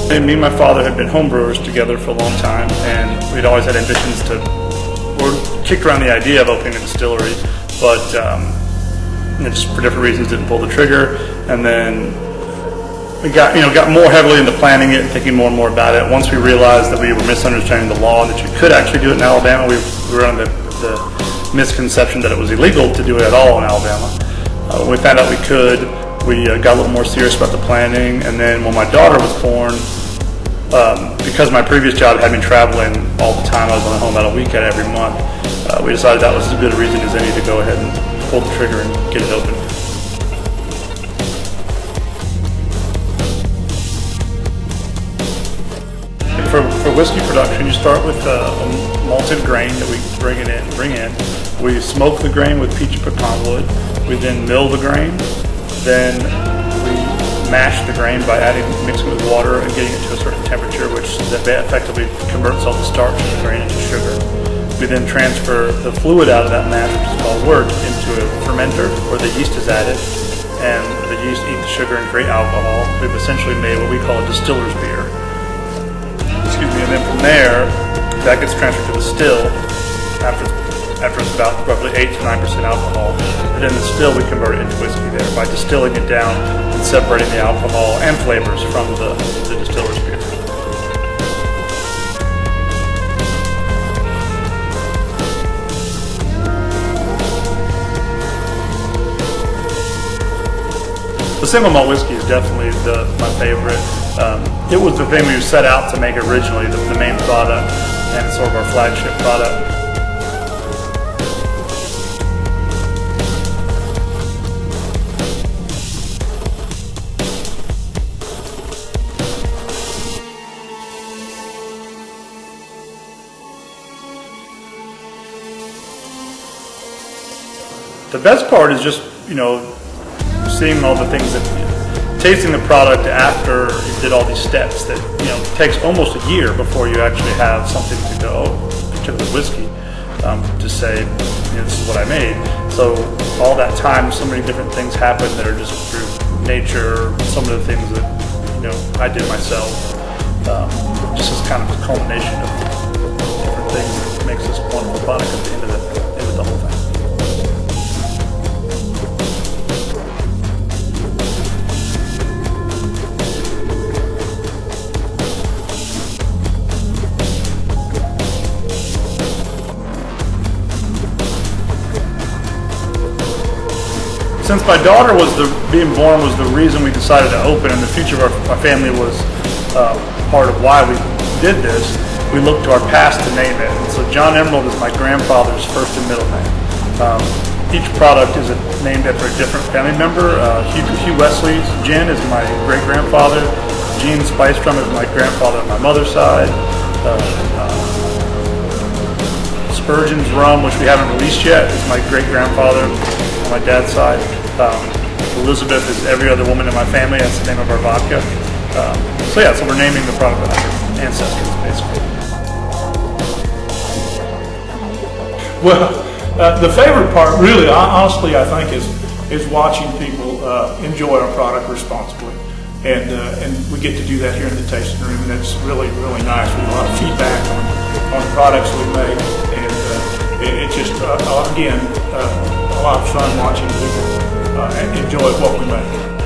And me and my father had been homebrewers together for a long time, and we'd always had ambitions to, or kicked around the idea of opening a distillery, but just for different reasons didn't pull the trigger. And then we got more heavily into planning it and thinking more and more about it. Once we realized that we were misunderstanding the law and that you could actually do it in Alabama, we were under the misconception that it was illegal to do it at all in Alabama. When we found out we could, we got a little more serious about the planning. And then when my daughter was born, because my previous job had me traveling all the time, I was on home about a weekend every month, we decided that was as good a reason as any to go ahead and pull the trigger and get it open. For whiskey production, you start with a malted grain that we bring in. We smoke the grain with peach and pecan wood. We then mill the grain. Then we mash the grain by mixing with water and getting it to a certain temperature, which effectively converts all the starch of the grain into sugar. We then transfer the fluid out of that mash, which is called wort, into a fermenter where the yeast is added, and the yeast eat the sugar and create alcohol. We've essentially made what we call a distiller's beer. And then from there, that gets transferred to the still after it's about roughly 8 to 9% alcohol. And in the still, we convert it into whiskey there by distilling it down and separating the alcohol and flavors from the distiller's beer. The single malt whiskey is definitely my favorite. It was the thing we set out to make originally, the main product, and it's sort of our flagship product. The best part is just, seeing all the things tasting the product after you did all these steps that, takes almost a year before you actually have something to go, particularly whiskey, to say, this is what I made. So all that time, so many different things happen that are just through nature, some of the things that, I did myself. Just as kind of a culmination of different things that makes this wonderful product at the end of the whole thing. Since my daughter being born was the reason we decided to open, and the future of our family was part of why we did this, we looked to our past to name it. And so John Emerald is my grandfather's first and middle name. Each product is named after a different family member. Hugh Wesley's gin is my great-grandfather. Gene Spicedrum is my grandfather on my mother's side. Spurgeon's rum, which we haven't released yet, is my great-grandfather on my dad's side. Elizabeth is every other woman in my family. That's the name of our vodka. So we're naming the product after ancestors, basically. Well, the favorite part, really, honestly, I think, is watching people enjoy our product responsibly, and we get to do that here in the tasting room, and it's really, really nice. We have a lot of feedback on the products we make, and it's just again a lot of fun watching people enjoy what we make.